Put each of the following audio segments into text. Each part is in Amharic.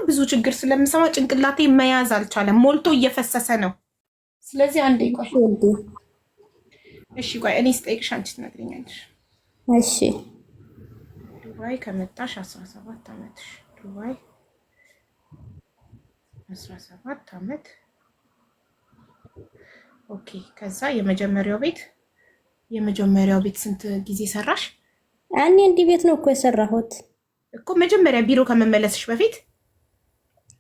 ብዙ ችግር ስለምሰማ ጭንቅላቴ መያዝ አልቻለም። ሞልቶ እየፈሰሰ ነው። ስለዚህ አንዴ ቆይ እሺ ቆይ እኔ ስጠይቅሽ አንቺ ትነግሪኛለሽ። እሺ ዱባይ ከመጣሽ 17 ዓመትሽ። ዱባይ 17 ዓመት ኦኬ። ከዛ የመጀመሪያው ቤት ስንት ጊዜ ሰራሽ? እኔ እንዲህ ቤት ነው እኮ የሰራሁት እኮ መጀመሪያ ቢሮ ከመመለስሽ በፊት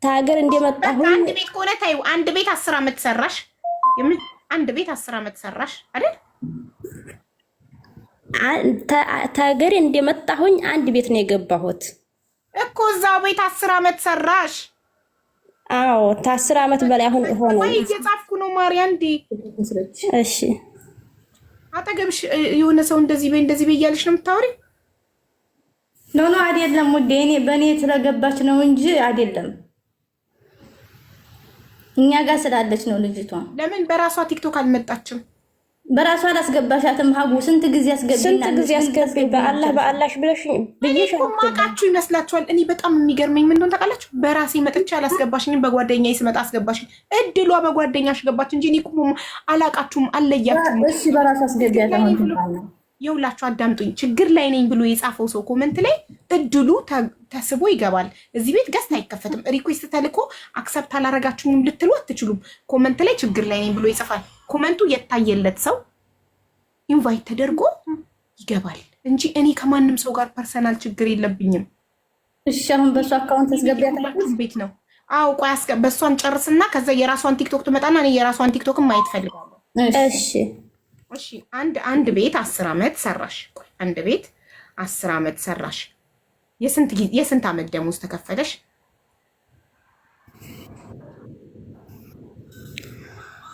ታገር እንደመጣሁ አንድ ቤት ከሆነ ታዩ አንድ ቤት 10 ዓመት ሰራሽ። አንድ ቤት 10 ዓመት ሰራሽ አይደል? ታገር እንደመጣሁኝ አንድ ቤት ነው የገባሁት እኮ እዛው ቤት 10 ዓመት ሰራሽ። አዎ ከ10 ዓመት በላይ አሁን ሆነ። ወይ እየጻፍኩ ነው ማርያም እንዴ። እሺ አጠገብሽ የሆነ ሰው እንደዚህ በይ እያልሽ ነው የምታወሪው? ኖ አይደለም ውዴ፣ እኔ በእኔ ስለገባች ነው እንጂ አይደለም። እኛ ጋር ስላለች ነው ልጅቷ። ለምን በራሷ ቲክቶክ አልመጣችም? በራሷ አላስገባሻትም? ሀቡ ስንት ጊዜ አስገቢ በአላሽ ብለሽ ማቃችሁ ይመስላችኋል? እኔ በጣም የሚገርመኝ ምን እንደሆነ ታውቃላችሁ? በራሴ መጥቼ አላስገባሽኝም፣ በጓደኛዬ ስመጣ አስገባሽኝ። እድሏ በጓደኛሽ ገባች እንጂ እኔ እኮ አላቃችሁም፣ አልለያችሁም። እሺ በራሷ አስገቢያት። የሁላችሁ አዳምጡኝ። ችግር ላይ ነኝ ብሎ የጻፈው ሰው ኮመንት ላይ እድሉ ተስቦ ይገባል። እዚህ ቤት ገስት አይከፈትም። ሪኩዌስት ተልኮ አክሰፕት አላረጋችሁም ልትሉ አትችሉም። ኮመንት ላይ ችግር ላይ ነኝ ብሎ ይጽፋል። ኮመንቱ የታየለት ሰው ኢንቫይት ተደርጎ ይገባል እንጂ እኔ ከማንም ሰው ጋር ፐርሰናል ችግር የለብኝም። እሺ አሁን በሱ አካውንት አስገቢያት ቤት ነው። አዎ ቆይ በሷን ጨርስና ከዛ የራሷን ቲክቶክ ትመጣና እኔ የራሷን ቲክቶክን ማየት ፈልጋለሁ። እሺ አንድ ቤት 10 ዓመት ሰራሽ። ቆይ አንድ ቤት 10 ዓመት ሰራሽ። የስንት ዓመት ደሞዝ ተከፈለሽ?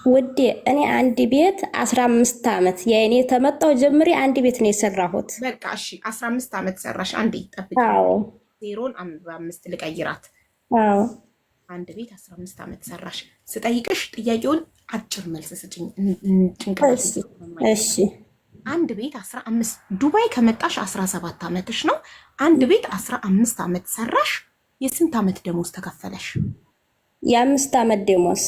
ውዴ እኔ አንድ ቤት 15 ዓመት የኔ ተመጣው ጀምሬ አንድ ቤት ነው የሰራሁት። በቃ እሺ 15 ዓመት ሰራሽ። አንዴ ጠብቂ። አዎ ዜሮን 5 ልቀይራት። አዎ አንድ ቤት 15 ዓመት ሰራሽ። ስጠይቅሽ ጥያቄውን አጭር መልስ ስጭኝ። እሺ አንድ ቤት 15 ዱባይ ከመጣሽ 17 ዓመትሽ ነው። አንድ ቤት 15 ዓመት ሰራሽ። የስንት ዓመት ደሞዝ ተከፈለሽ? የ5 ዓመት ደሞዝ።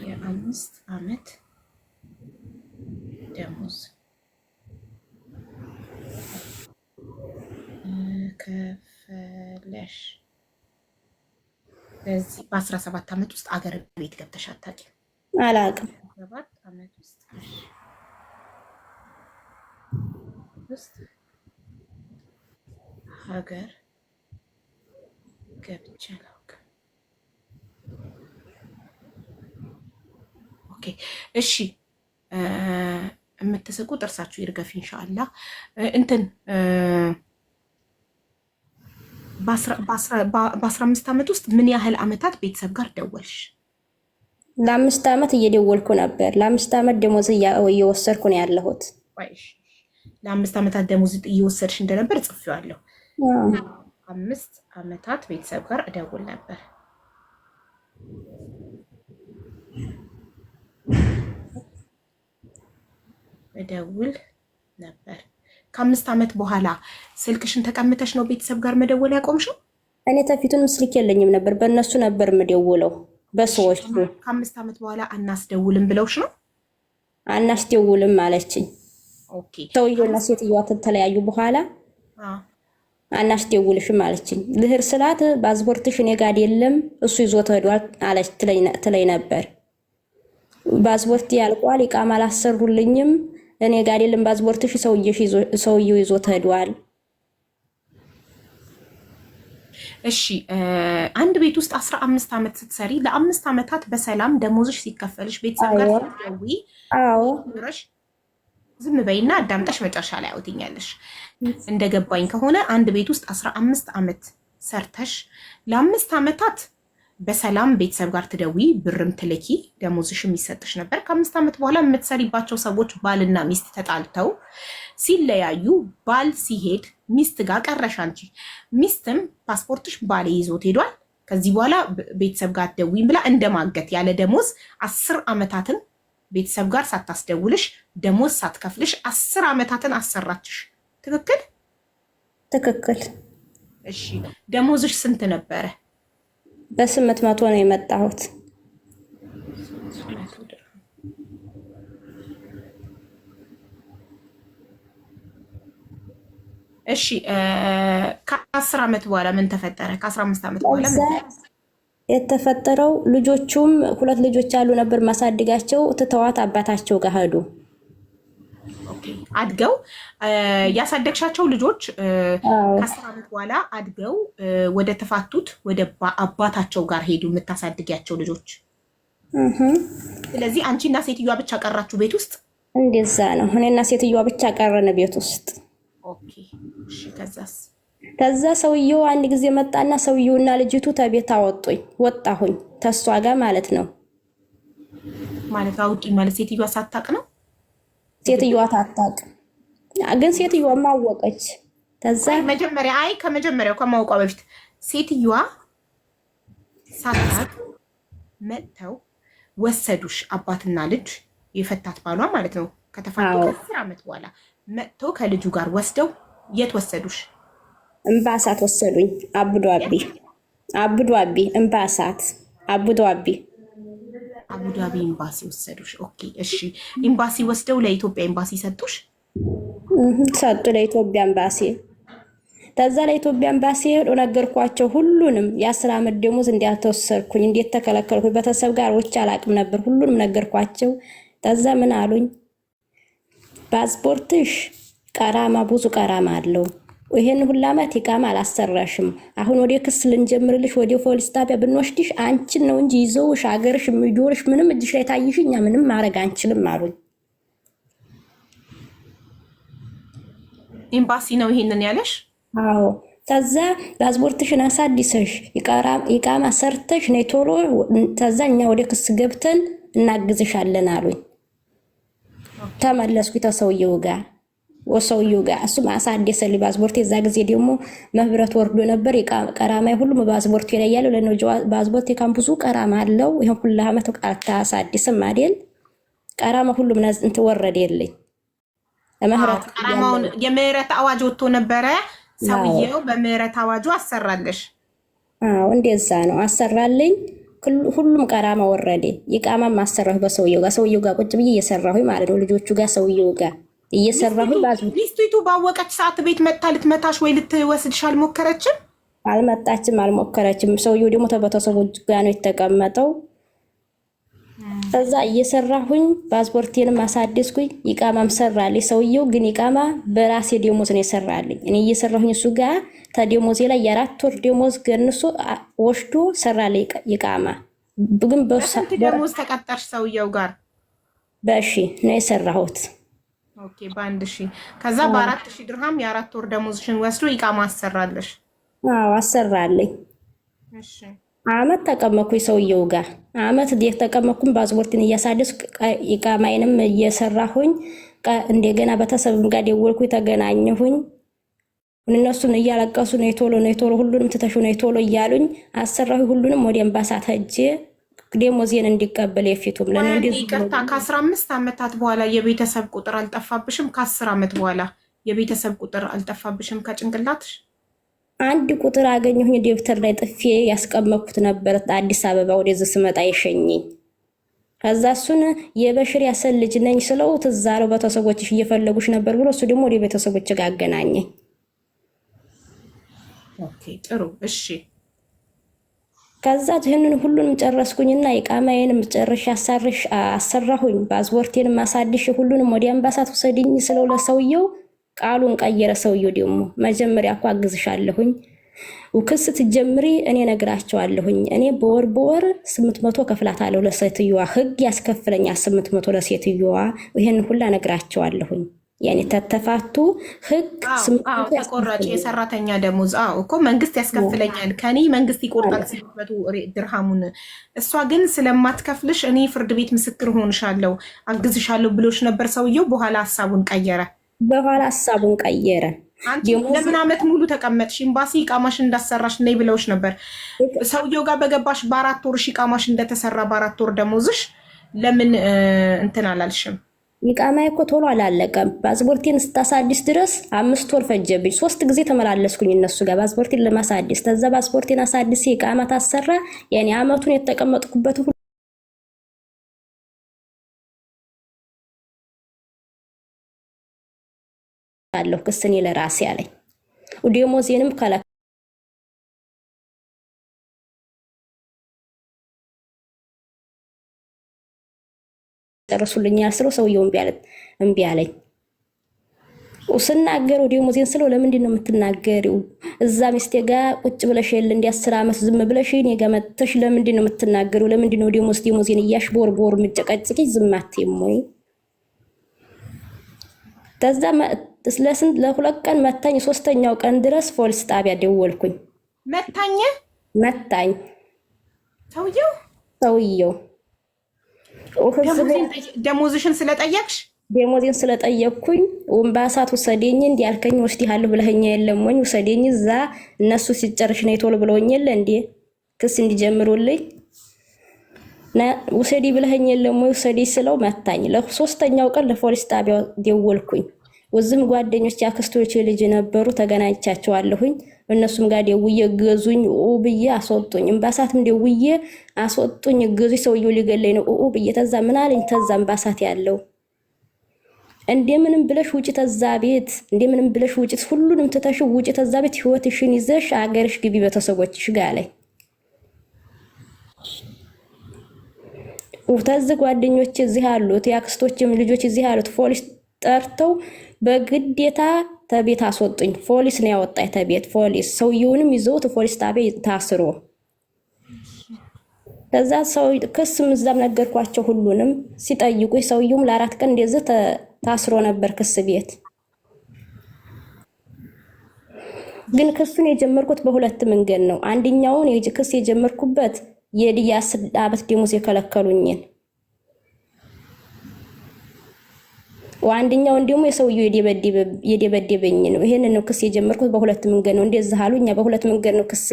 የ5 ዓመት ደሞዝ ከፈለሽ። በዚህ በ17 ዓመት ውስጥ አገር ቤት ገብተሽ አታውቂም? አላውቅም። 17 ዓመት ውስጥ ሀገር ገብቼ አላውቅም። ኦኬ እሺ። የምትስቁ ጥርሳችሁ ይርገፍ ኢንሻአላህ። እንትን በ15 ዓመት ውስጥ ምን ያህል ዓመታት ቤተሰብ ጋር ደወልሽ? ለ5 ዓመት እየደወልኩ ነበር። ለ5 ዓመት ደሞዝ እየወሰድኩ ነው ያለሁት። ለ5 ዓመታት ደሞዝ እየወሰድሽ እንደነበር ጽፌዋለሁ። 5 ዓመታት ቤተሰብ ጋር እደውል ነበር። ከ5 ዓመት በኋላ ስልክሽን ተቀምተሽ ነው ቤተሰብ ጋር መደወል ያቆምሽው? እኔ ተፊቱን ስልክ የለኝም ነበር፣ በእነሱ ነበር የምደውለው በሰዎች። ከ5 ዓመት በኋላ አናስደውልም ብለውሽ ነው? አናስደውልም አለችኝ። ኦኬ ሰውየውና ሴትዮዋ ተለያዩ በኋላ አናስደውልሽም አለችኝ። ልህር ስላት ፓስፖርትሽ እኔ ጋር የለም እሱ ይዞት ሄዷል አለች ትለኝ ነበር። ፓስፖርት ያልቋል፣ ኢቃማ አላሰሩልኝም፣ እኔ ጋር የለም ፓስፖርትሽ፣ ሰውየው ይዞት ሄዷል። እሺ አንድ ቤት ውስጥ 15 ዓመት ስትሰሪ ለ5 ዓመታት በሰላም ደሞዝሽ ሲከፈልሽ ቤተሰብ ጋር ስትደውይ ዝም በይና አዳምጠሽ መጨረሻ ላይ አውጥኛለሽ። እንደገባኝ ከሆነ አንድ ቤት ውስጥ 15 ዓመት ሰርተሽ ለ5 ዓመታት በሰላም ቤተሰብ ጋር ትደውይ፣ ብርም ትልኪ፣ ደሞዝሽ የሚሰጥሽ ነበር። ከ5 ዓመት በኋላ የምትሰሪባቸው ሰዎች ባልና ሚስት ተጣልተው ሲለያዩ ባል ሲሄድ ሚስት ጋር ቀረሽ አንቺ። ሚስትም ፓስፖርትሽ ባሌ ይዞት ሄዷል፣ ከዚህ በኋላ ቤተሰብ ጋር አትደውይም ብላ እንደማገት ያለ ደሞዝ 10 ዓመታትን ቤተሰብ ጋር ሳታስደውልሽ ደሞዝ ሳትከፍልሽ 10 ዓመታትን አሰራችሽ። ትክክል? ትክክል። እሺ ደሞዝሽ ስንት ነበረ? በ800 ነው የመጣሁት። እሺ ከ10 ዓመት በኋላ ምን ተፈጠረ? ከ15 ዓመት በኋላ ምን የተፈጠረው? ልጆቹም 2 ልጆች አሉ ነበር ማሳድጋቸው፣ ትተዋት አባታቸው ጋር ሄዱ። አድገው ያሳደግሻቸው ልጆች ከ10 ዓመት በኋላ አድገው ወደ ተፋቱት ወደ አባታቸው ጋር ሄዱ፣ የምታሳድጊያቸው ልጆች። ስለዚህ አንቺና ሴትዮዋ ብቻ ቀራችሁ ቤት ውስጥ? እንደዛ ነው። እኔና ሴትዮዋ ብቻ ቀረን ቤት ውስጥ። ኦኬ እሺ። ከዛስ? ከዛ ሰውየው አንድ ጊዜ መጣና ሰውየውና ልጅቱ ተቤት አወጡኝ። ወጣሁኝ ተሷ ጋር ማለት ነው። ማለት አውቂ ማለት ሴትዮዋ ሳታቅ ነው? ሴትዮዋ ታጣቅ ግን ሴትዮዋ ማወቀች። ከዛ መጀመሪያ ከመጀመሪያው ከማውቋ በፊት ሴትዮዋ ሳታቅ መጥተው ወሰዱሽ? አባትና ልጅ የፈታት ባሏ ማለት ነው። ከተፋቱ ከ10 ዓመት በኋላ መጥተው ከልጁ ጋር ወስደው የት ወሰዱሽ? እምባሳት ወሰዱኝ። አቡዳቢ እምባሳት አቡዳቢ ኤምባሲ ወሰዱሽ። ኦኬ እሺ። ኤምባሲ ወስደው ለኢትዮጵያ ኤምባሲ ሰጡሽ? ሰጡ ለኢትዮጵያ ኤምባሲ። ከዛ ለኢትዮጵያ ኤምባሲ ሄዶ ነገርኳቸው ሁሉንም። የ10 ዓመት ደሞዝ እንዲያልተወሰድኩኝ፣ እንዴት ተከለከልኩኝ፣ ቤተሰብ ጋር ወጭ አላቅም ነበር። ሁሉንም ነገርኳቸው። ከዛ ምን አሉኝ? ፓስፖርትሽ ቀራማ ብዙ ቀራማ አለው። ይሄን ሁሉ ዓመት ኢቃማ አላሰራሽም። አሁን ወደ ክስ ልንጀምርልሽ ወደ ፖሊስ ጣቢያ ብንወስድሽ አንቺን ነው እንጂ ይዘውሽ አገርሽ የሚጆርሽ ምንም እጅሽ ላይ ታይሽ እኛ ምንም ማድረግ አንችልም አሉኝ። ኤምባሲ ነው ይሄንን ያለሽ? አዎ። ከዛ ፓስፖርትሽን አሳድሰሽ ኢቃማ ሰርተሽ ነይ ቶሎ፣ ከዛ እኛ ወደ ክስ ገብተን እናግዝሻለን አሉኝ። ተመለስኩ ተሰውየው ጋር ወሰውየው ጋር እሱ ማሳደሰ ፓስፖርት። የዛ ጊዜ ደግሞ መብረት ወርዶ ነበር። ቀራማ ሁሉም ፓስፖርት ላይ ያለው ለነው ፓስፖርት የካምፑሱ ቀራማ አለው። ይሄን ሁሉ አመት አታሳድስም አይደል? ቀራማ ሁሉም እንት ወረደልኝ። ለምህረት ቀራማውን የምህረት አዋጅ ወጥቶ ነበረ። ሰውየው በምህረት አዋጁ አሰራለሽ? አዎ እንደዛ ነው አሰራልኝ። ሁሉም ቀራማ ወረደ። ኢቃማ ማሰራሁ በሰውየው ጋር። ሰውየው ጋር ቁጭ ብዬ እየሰራሁኝ ማለት ነው። ልጆቹ ጋር ሰውየው ጋር እየሰራሁ ሚስቲቱ ባወቀች ሰዓት ቤት መጣ ልትመታሽ ወይ ልትወስድሽ አልሞከረችም? አልሞከረችም። ሰውየው ደግሞ ተበተሰቦች ጋር ነው የተቀመጠው። ከዛ እየሰራሁኝ ፓስፖርቴንም አሳደስኩኝ። ኢቃማም ሰራልኝ ሰውየው። ግን ኢቃማ በራሴ ደሞዝ ነው የሰራልኝ። እኔ እየሰራሁኝ እሱ ጋር ተደሞዜ ላይ የ4 ወር ደሞዝ ገንሶ ወስዶ ሰራልኝ ኢቃማ። ግን በስንት ደሞዝ ተቀጠርሽ ሰውየው ጋር? በሺ ነው የሰራሁት። ኦኬ በ1000። ከዛ በ4000 ድርሃም የ4 ወር ደሞዝሽን ወስዶ ኢቃማ አሰራለሽ? አዎ አሰራልኝ። እሺ አመት ተቀመጥኩኝ ሰውየው ጋር። አመት ዲክ ተቀመጥኩኝ። ፓስፖርትን እያሳደስኩ ኢቃማዬንም እየሰራሁኝ እንደገና ቤተሰብም ጋር ደወልኩኝ፣ ተገናኘሁኝ። እነሱን እያለቀሱ ነው ቶሎ ሁሉንም ትተሹ ነው ቶሎ እያሉኝ አሰራሁ። ሁሉንም ወደ ኤምባሳት ሄጄ ደሞዜን እንዲቀበል የፊቱም ለኔ እንደዚህ ይቅርታ። ከ15 ዓመታት በኋላ የቤተሰብ ቁጥር አልጠፋብሽም? ከ10 ዓመት በኋላ የቤተሰብ ቁጥር አልጠፋብሽም ከጭንቅላትሽ? አንድ ቁጥር አገኘሁኝ ደብተር ላይ ጥፌ ያስቀመጥኩት ነበር። አዲስ አበባ ወደዚህ ስመጣ የሸኘኝ። ከዛ እሱን የበሽር ያሰል ልጅ ነኝ ስለው ትዝ አለው። ቤተሰቦችሽ እየፈለጉሽ ነበር ብሎ እሱ ደግሞ ወደ ቤተሰቦች ጋር አገናኘኝ። ኦኬ ጥሩ እሺ። ከዛ ይሄንን ሁሉንም ጨረስኩኝና ኢቃማዬንም ጨርሼ አሰራሁኝ። ፓስፖርቴንም አሳድሼ ሁሉንም ወደ ኤምባሳት ወሰድኝ ስለው ለሰውየው ቃሉን ቀየረ። ሰውየው ደግሞ መጀመሪያ እኮ አግዝሻለሁኝ ውክስ ትጀምሪ እኔ ነግራቸዋለሁኝ። እኔ በወር 800 ከፍላታለሁ ለሴትዮዋ፣ ህግ ያስከፍለኛል 800 ለሴትዮዋ። ይሄን ሁላ ነግራቸዋለሁኝ። ያኔ ተተፋቱ ህግ 800 ተቆራጭ የሰራተኛ ደሞዝ እኮ መንግስት ያስከፍለኛል፣ ከኔ መንግስት ይቆርጣል 800 ድርሃሙን። እሷ ግን ስለማትከፍልሽ እኔ ፍርድ ቤት ምስክር ሆንሻለሁ አግዝሻለሁ ብሎሽ ነበር ሰውየው። በኋላ ሀሳቡን ቀየረ። አንቺ ለምን አመት ሙሉ ተቀመጥሽ? ኤምባሲ ኢቃማሽ እንዳሰራሽ ነይ ብለውሽ ነበር። ሰውየው ጋር በገባሽ በ4 ወር ኢቃማሽ እንደተሰራ በ4 ወር ደሞዝሽ ለምን እንትን አላልሽም? ኢቃማዬ እኮ ቶሎ አላለቀም። ፓስፖርቴን ስታሳድስ ድረስ 5 ወር ፈጀብኝ። 3 ጊዜ ተመላለስኩኝ እነሱ ጋር ፓስፖርቴን ለማሳደስ። ከዛ ፓስፖርቴን አሳድስ ኢቃማ ታሰራ። ያኔ አመቱን የተቀመጥኩበት ሁሉ አለሁ ክስኔ ለራሴ አለኝ። ደሞዜንም ከለ ጨርሱልኛል ስለው ሰውየው እምቢ አለኝ። ስናገረው ደሞዜን ስለው ለምንድን ነው የምትናገሪው? እዛ ሚስቴ ጋር ቁጭ ብለሽ የለ እንደ 10 ዓመት ዝም ብለሽ እኔ ጋር መጥተሽ ለምንድን ነው የምትናገሪው? ለምንድን ነው ደሞዜን እያሽቦርቦር የምጨቀጭቅኝ? ዝም አትይም ወይ? ተዛ ለ2 ቀን መታኝ። 3ኛው ቀን ድረስ ፖሊስ ጣቢያ ደወልኩኝ። መታኝ ሰውየው ደሞዝሽን ስለጠየቅሽ ደሞዜን ስለጠየቅኩኝ ወንባሳት ውሰደኝ እንዲያልከኝ ወስዲሃለሁ ብለኸኛ የለም ወይ? ውሰደኝ እዛ እነሱ ሲጨርሽ ነው ቶሎ ብለውኝ የለ እንዴ ክስ እንዲጀምሩልኝ ውሰዲ ብለኸኝ የለም ወይ? ውሰዲ ስለው መታኝ። ለ3ኛው ቀን ለፖሊስ ጣቢያ ደወልኩኝ። ወዝም ጓደኞች ያክስቶች ልጅ ነበሩ ተገናኝቻቸዋለሁኝ። እነሱም ጋር ደውዬ ገዙኝ ብዬ አስወጡኝ። እምባሳትም ደውዬ አስወጡኝ። ገዙኝ ሰውየው ሊገለኝ ነው ብዬ ተዛ ምን አለኝ? ተዛ እምባሳት ያለው እንደምንም ብለሽ ውጪ ተዛ ቤት፣ እንደምንም ብለሽ ውጪ፣ ሁሉንም ትተሽ ውጪ ተዛ ቤት፣ ህይወትሽን ይዘሽ አገርሽ ግቢ ቤተሰቦችሽ ጋር አለኝ። ተዝ ጓደኞች እዚህ አሉት፣ ያክስቶችም ልጆች እዚህ አሉት። ፖሊስ ጠርተው በግዴታ ተቤት አስወጡኝ። ፖሊስ ነው ያወጣኝ ተቤት። ፖሊስ ሰውየውንም ይዘውት ፖሊስ ጣቢያ ታስሮ ከዛ ሰው ክስም እዛም ነገርኳቸው። ሁሉንም ሲጠይቁኝ ሰውየውም ለ4 ቀን እንደዚህ ታስሮ ነበር ክስ ቤት። ግን ክሱን የጀመርኩት በ2 መንገድ ነው። አንደኛውን ክስ የጀመርኩበት የ10 ዓመት ደሞዝ የከለከሉኝን፣ አንደኛውን ደግሞ የሰውየው የደበደበኝ ነው። ይሄንን ነው ክስ የጀመርኩት በ2 መንገድ ነው። እንደዛ አሉኝ። በ2 መንገድ ነው ክስ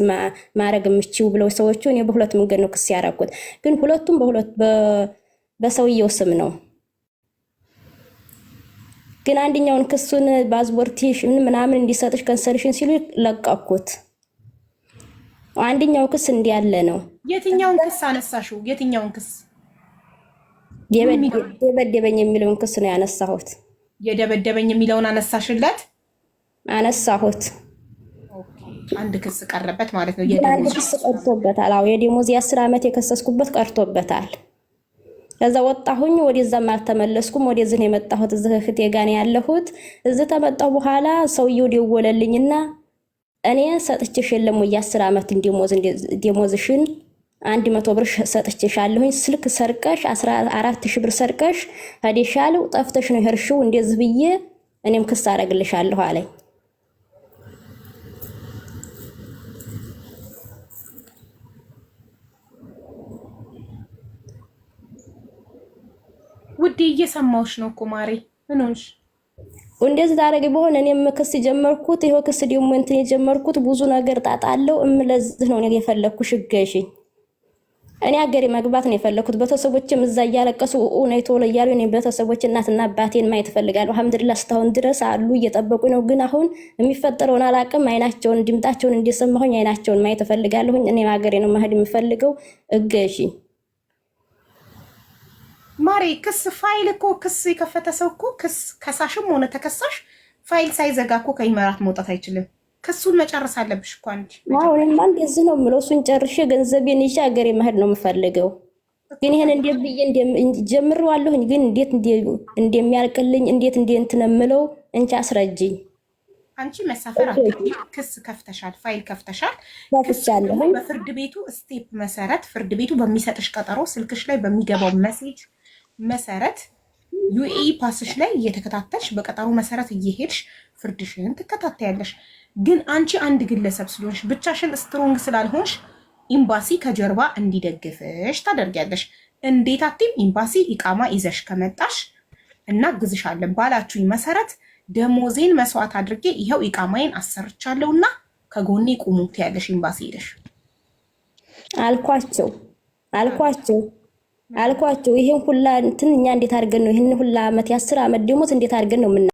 ማረግ የምችው ብለው ሰዎቹ፣ እኔ በ2 መንገድ ነው ክስ ያረኩት። ግን ሁለቱም በሰውየው ስም ነው። ግን አንደኛውን ክሱን ፓስፖርትሽን ምናምን እንዲሰጥሽ ካንሰልሽን ሲሉ ለቀኩት። አንደኛው ክስ እንዲያለ ነው። የትኛውን ክስ አነሳሽው? የትኛውን ክስ? የደበደበኝ የሚለውን ክስ ነው ያነሳሁት። የደበደበኝ የሚለውን አነሳሽለት? አነሳሁት። አንድ ክስ ቀረበት ማለት ነው። አንድ ክስ ቀርቶበታል። አዎ የደሞዝ የ10 ዓመት የከሰስኩበት ቀርቶበታል። ከዛ ወጣሁኝ። ወደዛም አልተመለስኩም። ወደዚህ ነው የመጣሁት። እዚህ እህቴ ጋር ነው ያለሁት። እዚህ ተመጣሁ በኋላ ሰውየው ደወለልኝና እኔ ሰጥቼሽ የለም ወይ የ10 ዓመት ደሞዝሽን 100 ብር ሰጥቼሻለሁኝ። ስልክ ሰርቀሽ 14000 ብር ሰርቀሽ ሄደሻል። ጠፍተሽ ነው የሄድሽው። እንደዚህ ብዬ እኔም ክስ አረግልሻለሁ አለኝ። ውዴ እየሰማሁሽ ነው እኮ ማሬ። ምን ሆንሽ? እንደዚህ ታረጊ በሆነ እኔም ክስ ጀመርኩት። ይሄው ክስ ደግሞ እንትን የጀመርኩት ብዙ ነገር ጣጣለው። እምለዝህ ነው የፈለኩሽ እገሽኝ። እኔ ሀገሬ መግባት ነው የፈለኩት። ቤተሰቦችም እዛ እያለቀሱ ነው ቶሎ እያሉ እኔ ቤተሰቦች እናትና አባቴን ማየት ፈልጋለሁ። አልሐምዱሊላህ እስካሁን ድረስ አሉ እየጠበቁ ነው። ግን አሁን የሚፈጠረውን አላውቅም። አይናቸውን ድምጣቸውን እንደሰማሁኝ አይናቸውን ማየት ፈልጋለሁ። እኔ ሀገሬ ነው መሄድ የምፈልገው። እገሽኝ ማሬ። ክስ ፋይል እኮ ክስ የከፈተ ሰው እኮ ክስ ከሳሽም ሆነ ተከሳሽ ፋይል ሳይዘጋ እኮ ከኢማራት መውጣት አይችልም። ክሱን መጨረስ አለብሽ እኮ አንቺ። አዎ እኔማ እንደዚህ ነው የምለው። እሱን ጨርሼ ገንዘቤን ይዤ ሀገሬ መሄድ ነው የምፈልገው። ግን ይሄን እንዴት ብዬ ጀምሬዋለሁኝ። ግን እንዴት እንደሚያልቅልኝ እንዴት እንትን የምለው እንቺ አስረጅኝ። አንቺ መሳፈር አትችይም። ክስ ከፍተሻል፣ ፋይል ከፍተሻል። ከፍቻለሁ። በፍርድ ቤቱ ስቴፕ መሰረት ፍርድ ቤቱ በሚሰጥሽ ቀጠሮ ስልክሽ ላይ በሚገባው ሜሴጅ መሰረት ዩኤኢ ፓስሽ ላይ እየተከታተልሽ በቀጠሮ መሰረት እየሄድሽ ፍርድሽን ትከታተያለሽ። ግን አንቺ አንድ ግለሰብ ስለሆንሽ ብቻሽን ስትሮንግ ስላልሆንሽ ኤምባሲ ከጀርባ እንዲደግፍሽ ታደርጊያለሽ። እንዴት አትይም? ኤምባሲ ኢቃማ ይዘሽ ከመጣሽ እናግዝሻለን ባላችሁኝ መሰረት ደሞዜን መስዋዕት አድርጌ ይኸው ኢቃማዬን አሰርቻለሁና ከጎኔ ቁሙ ትያለሽ። ኤምባሲ ሄደሽ አልኳቸው አልኳቸው። ይሄን ሁላ እንትን እኛ እንዴት አድርገን ነው ይሄን ሁላ አመት የ10 አመት ደሞዝ እንዴት አድርገን ነው